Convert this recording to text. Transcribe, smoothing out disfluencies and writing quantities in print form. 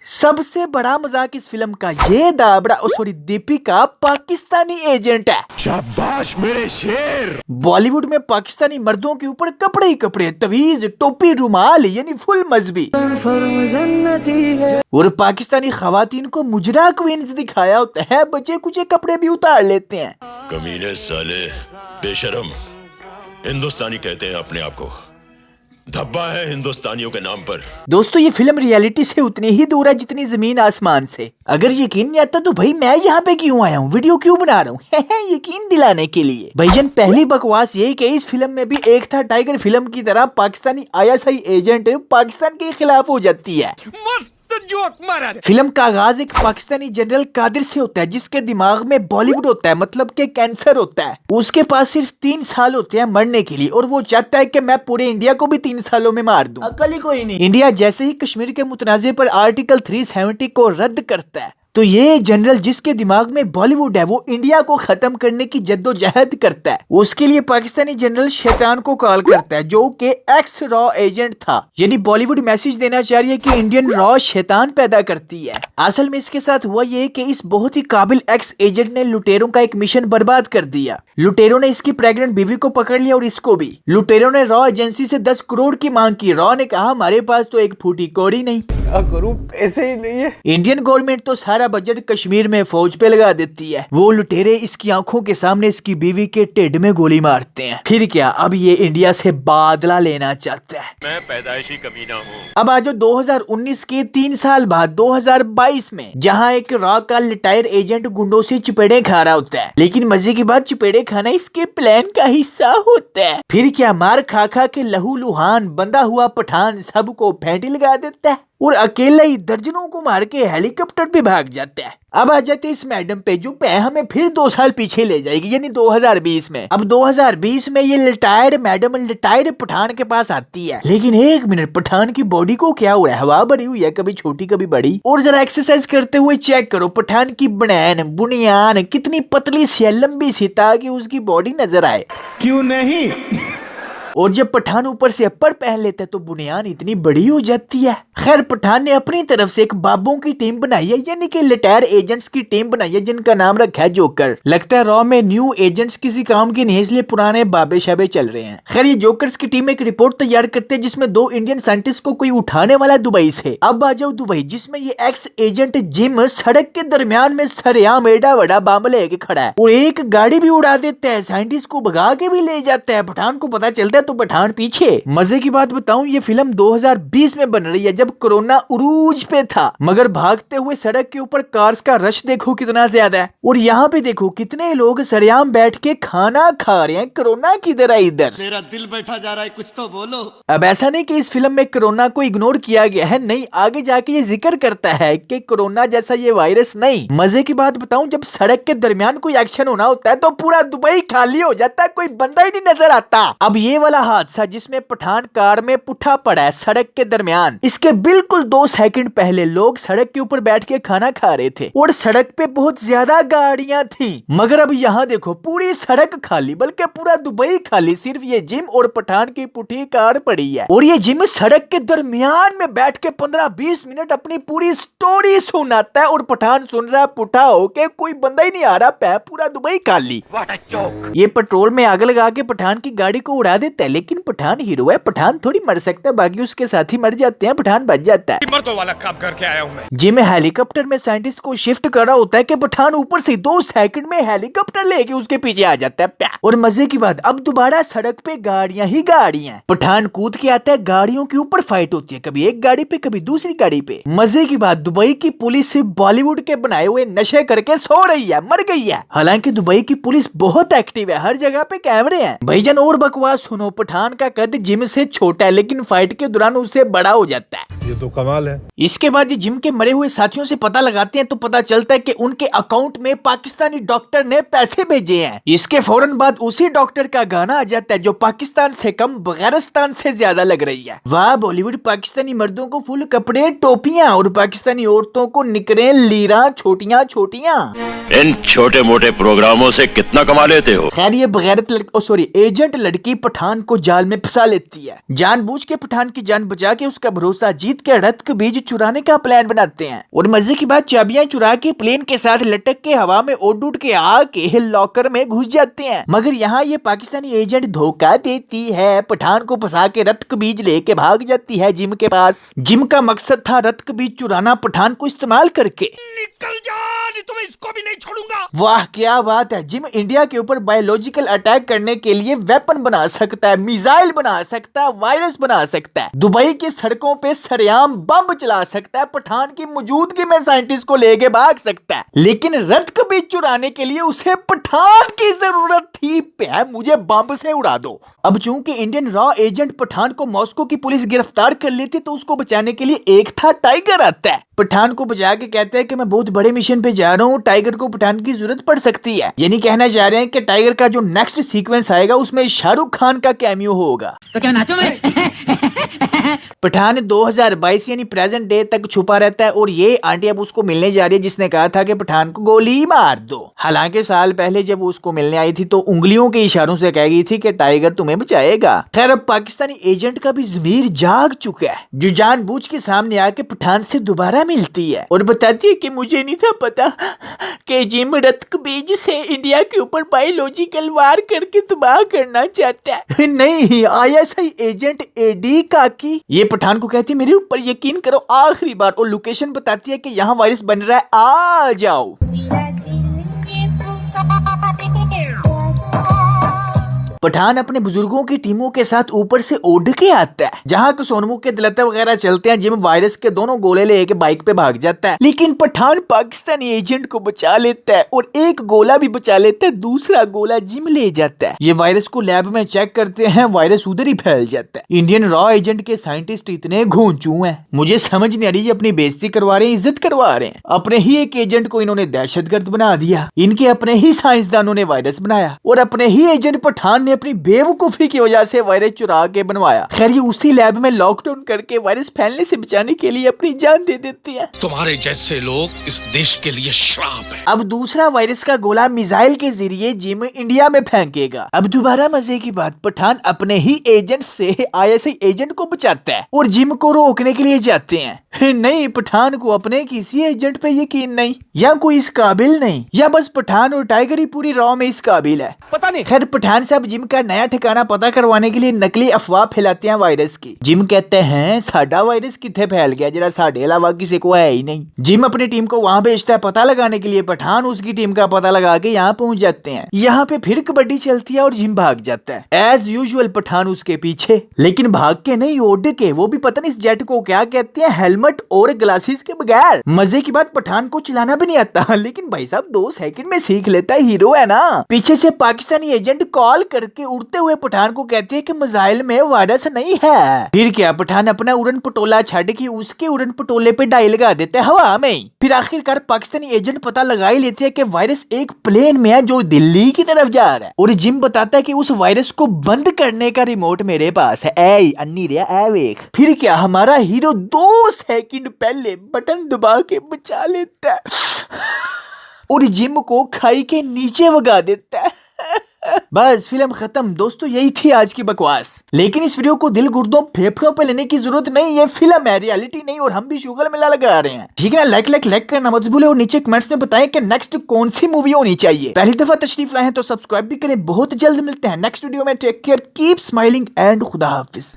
सबसे बड़ा मजाक इस फिल्म का ये दीपिका पाकिस्तानी एजेंट है। शाबाश मेरे शेर। बॉलीवुड में पाकिस्तानी मर्दों के ऊपर कपड़े ही कपड़े, तवीज, टोपी, रुमाल यानी फुल मजहबी, और पाकिस्तानी खवातीन को मुजरा क्वींस दिखाया होता है, बचे कुछ कपड़े भी उतार लेते हैं। कमीने साले बेशरम, हिंदुस्तानी कहते हैं अपने आप को, धब्बा है हिंदुस्तानियों के नाम पर। दोस्तों ये फिल्म रियलिटी से उतनी ही दूर है जितनी जमीन आसमान से। अगर यकीन नहीं आता तो भाई मैं यहाँ पे क्यों आया हूँ, वीडियो क्यों बना रहा हूँ यकीन दिलाने के लिए। भाईजान पहली बकवास यही कि इस फिल्म में भी एक था टाइगर फिल्म की तरह पाकिस्तानी ISI एजेंट पाकिस्तान के खिलाफ हो जाती है। जोक मारा। फिल्म का आगाज एक पाकिस्तानी जनरल कादिर से होता है जिसके दिमाग में बॉलीवुड होता है, मतलब के कैंसर होता है। उसके पास सिर्फ 3 साल होते हैं मरने के लिए और वो चाहता है कि मैं पूरे इंडिया को भी 3 सालों में मार दूं। अकल ही कोई नहीं। इंडिया जैसे ही कश्मीर के मुतनाज़े पर आर्टिकल 370 को रद्द करता है तो ये जनरल जिसके दिमाग में बॉलीवुड है वो इंडिया को खत्म करने की जद्दोजहद करता है। उसके लिए पाकिस्तानी जनरल शैतान को कॉल करता है जो कि एक्स रॉ एजेंट था, यानी बॉलीवुड मैसेज देना चाह रही है कि इंडियन रॉ शैतान पैदा करती है। असल में इसके साथ हुआ ये कि इस बहुत ही काबिल एक्स एजेंट ने लुटेरों का एक मिशन बर्बाद कर दिया। लुटेरों ने इसकी प्रेग्नेंट बीवी को पकड़ लिया और इसको भी। लुटेरों ने रॉ एजेंसी से 10 करोड़ की मांग की। रॉ ने कहा हमारे पास तो एक फूटी कौड़ी नहीं, ऐसे ही नहीं है। इंडियन गवर्नमेंट तो सारा बजट कश्मीर में फौज पे लगा देती है। वो लुटेरे इसकी आंखों के सामने इसकी बीवी के ढिड में गोली मारते हैं। फिर क्या, अब ये इंडिया से बादला लेना चाहता है। मैं पैदाइशी कमीना हूँ। अब आज 2019 के 3 साल बाद 2022 में जहाँ एक रॉ का रिटायर एजेंट गुंडों से चपेड़े खा रहा होता है, लेकिन मजे की बात चपेड़े खाना इसके प्लान का हिस्सा होता है। फिर क्या, मार खा खा के लहू लुहान बंधा हुआ पठान सबको फेंटी लगा देता है और अकेला ही दर्जनों को मार के हेलीकॉप्टर पे भाग जाता है। अब आ जाते इस मैडम पे जो हमें फिर 2 साल पीछे ले जाएगी, यानी 2020 में। अब 2020 में ये रिटायर्ड मैडम रिटायर्ड पठान के पास आती है, लेकिन एक मिनट, पठान की बॉडी को क्या हुआ है, हवा भरी हुई है, कभी छोटी कभी बड़ी। और जरा एक्सरसाइज करते हुए चेक करो पठान की बुनियान कितनी पतली सी है, लंबी सी, ताकि उसकी बॉडी नजर आए। क्यों नहीं और जब पठान ऊपर से अपर पहन लेता है तो बुनियान इतनी बड़ी हो जाती है। खैर पठान ने अपनी तरफ से एक बाबों की टीम बनाई है, यानी कि रिटायर एजेंट्स की टीम बनाई है जिनका नाम रखा है जोकर। लगता है रॉ में न्यू एजेंट्स किसी काम के नहीं, इसलिए पुराने बाबे शाबे चल रहे हैं। खैर ये जोकर्स की टीम एक रिपोर्ट तैयार करते हैं जिसमें 2 इंडियन साइंटिस्ट को कोई उठाने वाला दुबई से। अब आ जाओ दुबई, जिसमें ये एक्स एजेंट जिम सड़क के दरमियान में सरेआम एड़ा बड़ा बम लेके खड़ा है और एक गाड़ी भी उड़ा देता है, साइंटिस्ट को भगा के भी ले जाता है। पठान को पता चलता है तो पठान पीछे। मजे की बात बताऊं, ये फिल्म 2020 में बन रही है जब कोरोना उरूज पे था, मगर भागते हुए सड़क के ऊपर कार्स का रश देखो कितना ज्यादा है। और यहाँ पे देखो कितने लोग सरेआम बैठ के खाना खा रहे हैं, कोरोना किधर है इधर। मेरा दिल बैठा जा रहा है, कुछ तो बोलो। अब ऐसा नहीं कि इस फिल्म में कोरोना को इग्नोर किया गया है, नहीं, आगे जाके ये जिक्र करता है कि कोरोना जैसा ये वायरस नहीं। मजे की बात बताऊं, जब सड़क के दरमियान कोई एक्शन होना होता है तो पूरा दुबई खाली हो जाता है, कोई बंदा ही नहीं नजर आता। अब ये वाला हादसा जिसमें पठान कार में पुट्ठा पड़ा है सड़क के दरमियान, इसके बिल्कुल 2 सेकंड पहले लोग सड़क के ऊपर बैठ के खाना खा रहे थे और सड़क पे बहुत ज्यादा गाड़ियां थी। मगर अब यहाँ देखो पूरी सड़क खाली, बल्कि पूरा दुबई खाली, सिर्फ ये जिम और पठान की पुट्ठी कार पड़ी है। और ये जिम सड़क के दरमियान में बैठ के 15-20 मिनट अपनी पूरी स्टोरी सुनाता है और पठान सुन रहा है पुट्ठा होके, कोई बंदा ही नहीं आ रहा, पूरा दुबई खाली। ये पेट्रोल में आग लगा के पठान की गाड़ी को उड़ा देता है, लेकिन पठान हीरो है, पठान थोड़ी मर सकता है, बाकी उसके साथी मर जाते हैं, पठान बच जाता है। मर्दों वाला काम करके आया हूँ मैं। जिम हेलीकॉप्टर में साइंटिस्ट को शिफ्ट कर रहा होता है कि पठान ऊपर से 2 सेकंड में हेलीकॉप्टर लेके उसके पीछे आ जाता है। और मजे की बात, अब दोबारा सड़क पे गाड़ियां ही गाड़ियां। पठान कूद के आता है, गाड़ियों के ऊपर फाइट होती है, कभी एक गाड़ी पे कभी दूसरी गाड़ी पे। मजे की बात, दुबई की पुलिस बॉलीवुड के बनाए हुए नशे करके सो रही है, मर गई है। हालांकि दुबई की पुलिस बहुत एक्टिव है, हर जगह पे कैमरे हैं। भाईजान और बकवास सुनो, पठान का कद जिम से छोटा है लेकिन फाइट के दौरान उससे बड़ा हो जाता है। ये तो कमाल है। इसके बाद ये जिम के मरे हुए साथियों से पता लगाते हैं तो पता चलता है कि उनके अकाउंट में पाकिस्तानी डॉक्टर ने पैसे भेजे हैं। इसके फौरन बाद उसी डॉक्टर का गाना आ जाता है जो पाकिस्तान से कम बगैरिस्तान से ज्यादा लग रही है। वाह बॉलीवुड, पाकिस्तानी मर्दों को फुल कपड़े टोपियां और पाकिस्तानी औरतों को निकरे लीरा छोटियां छोटियां। इन छोटे मोटे प्रोग्रामों से कितना कमा लेते हो। खैर ये बगैरत एजेंट लड़की पठान पठान को जाल में फंसा लेती है। जानबूझ के पठान की जान बचा के उसका भरोसा जीत के रथ के बीज चुराने का प्लान बनाते हैं और मजे की बात चाबियां चुरा के प्लेन के साथ लटक के हवा में उड़ उड़ के आके लॉकर में घुस जाते हैं। मगर यहाँ ये पाकिस्तानी एजेंट धोखा देती है, पठान को फंसा के रथ के बीज लेके भाग जाती है जिम के पास। जिम का मकसद था रथ के बीज चुराना पठान को इस्तेमाल करके। निकल जा, नहीं तो मैं इसको भी नहीं छोड़ूंगा। वाह क्या बात है, जिम इंडिया के ऊपर बायोलॉजिकल अटैक करने के लिए वेपन बना सकता है, मिसाइल बना सकता है, वायरस बना सकता है, दुबई की सड़कों पे सरेआम बम चला सकता है, पठान की मौजूदगी में साइंटिस्ट को लेके भाग सकता है। लेकिन रथ के बीज चुराने के लिए उसे पठान की जरूरत थी। मुझे बम से उड़ा दो। अब चूंकि इंडियन रॉ एजेंट पठान को मॉस्को की पुलिस गिरफ्तार कर लेती तो उसको बचाने के लिए एक था टाइगर आता है। पठान को बचा के कहते हैं कि मैं बहुत बड़े मिशन पे जा रहा हूँ, टाइगर को पठान की जरूरत पड़ सकती है। यानी कहना चाह रहे हैं कि टाइगर का जो नेक्स्ट सीक्वेंस आएगा उसमें शाहरुख खान का कैमियो होगा। तो क्या नाचो मैं? पठान 2022 यानी प्रेजेंट डे तक छुपा रहता है और ये आंटी अब उसको मिलने जा रही है जिसने कहा था कि पठान को गोली मार दो। हालांकि साल पहले जब वो उसको मिलने आई थी तो उंगलियों के इशारों से कह गई थी कि टाइगर तुम्हें बचाएगा। खैर अब पाकिस्तानी एजेंट का भी ज़मीर जाग चुका है, जो जानबूझ के सामने आके पठान से दोबारा मिलती है और बताती है कि मुझे नहीं था पता कि जिम रथ के बीज से इंडिया के ऊपर बायोलॉजिकल वार करके तबाह करना चाहता है। नहीं, ISI एजेंट AD काकी। ये पठान को कहती है मेरे ऊपर यकीन करो आखिरी बार, और लोकेशन बताती है कि यहाँ वायरस बन रहा है, आ जाओ। पठान अपने बुजुर्गों की टीमों के साथ ऊपर से उड़ के आता है, जहाँ के सोनमुख के दलते वगैरह चलते हैं। जिम वायरस के दोनों गोले लेके बाइक पे भाग जाता है, लेकिन पठान पाकिस्तानी एजेंट को बचा लेता है और एक गोला भी बचा लेता है, दूसरा गोला जिम ले जाता है। ये वायरस को लैब में चेक करते हैं, वायरस उधर ही फैल जाता है। इंडियन रॉ एजेंट के साइंटिस्ट इतने घोंचू हैं, मुझे समझ नहीं आ रही, अपनी बेइज्जती करवा रहे हैं, इज्जत करवा रहे हैं। अपने ही एक एजेंट को इन्होंने दहशतगर्द बना दिया, इनके अपने ही साइंसदानों ने वायरस बनाया और अपने ही एजेंट पठान ने अपनी बेवकूफी की वजह से वायरस चुरा के बनवाया। खैर ये उसी लैब में लॉकडाउन करके वायरस फैलने से बचाने के लिए अपनी जान दे देती है। तुम्हारे जैसे लोग इस देश के लिए श्राप है। अब दूसरा वायरस का गोला मिसाइल के जरिए जिम इंडिया में फेंकेगा। अब दोबारा मजे की बात, पठान अपने ही एजेंट से ISI एजेंट को बचाता है और जिम को रोकने के लिए जाते हैं। नहीं, पठान को अपने किसी एजेंट पे यकीन नहीं, या कोई इस काबिल नहीं, या बस पठान और टाइगर ही पूरी रॉ में इस काबिल है, पता नहीं। खैर पठान साहब जिम का नया ठिकाना पता करवाने के लिए नकली अफवाह फैलाते हैं वायरस की। जिम कहते हैं साडा वायरस किथे फैल गया, जरा साडे अलावा किसी को है ही नहीं। जिम अपनी टीम को वहां भेजता है पता लगाने के लिए, पठान उसकी टीम का पता लगा के यहाँ पहुंच जाते हैं। यहाँ पे फिर कबड्डी चलती है और जिम भाग जाता है एज यूजुअल, पठान उसके पीछे, लेकिन भाग के नहीं उड़ के। वो भी पता नहीं इस जेट को क्या कहते हैं, हेलमेट और ग्लासेस के बगैर। मजे की बात पठान को चलाना भी नहीं आता, लेकिन भाई साहब 2 सेकंड में सीख लेता है, हीरो है ना। पीछे से पाकिस्तानी एजेंट कॉल करके उड़ते हुए पठान को कहते हैं कि मिसाइल में वायरस नहीं है। फिर क्या, पठान अपना उड़न पटोला छाड़ के उसके उड़न पटोले पे डाई लगा देते हैं हवा में। फिर आखिरकार पाकिस्तानी एजेंट पता लगा ही लेते हैं कि वायरस एक प्लेन में है जो दिल्ली की तरफ जा रहा है, और जिम बताता है कि उस वायरस को बंद करने का रिमोट मेरे पास है, ऐ अन्नी रे ऐ वेख। फिर क्या, हमारा हीरो 2 सेकंड पहले बटन दबा के बचा लेता है और जिम को खाई के नीचे भगा देता है। बस फिल्म खत्म। दोस्तों यही थी आज की बकवास, लेकिन इस वीडियो को दिल गुर्दों फेफड़ों पे लेने की जरूरत नहीं, ये फिल्म है, रियलिटी नहीं, और हम भी शुगर मिला लगा रहे हैं, ठीक है। लाइक करना मत भूले और नीचे कमेंट्स में बताएं कि नेक्स्ट कौन सी मूवी होनी चाहिए। पहली दफा तशरीफ लाए हैं तो सब्सक्राइब भी करें। बहुत जल्द मिलते हैं नेक्स्ट वीडियो में। Take care, keep smiling and खुदा हाफिज।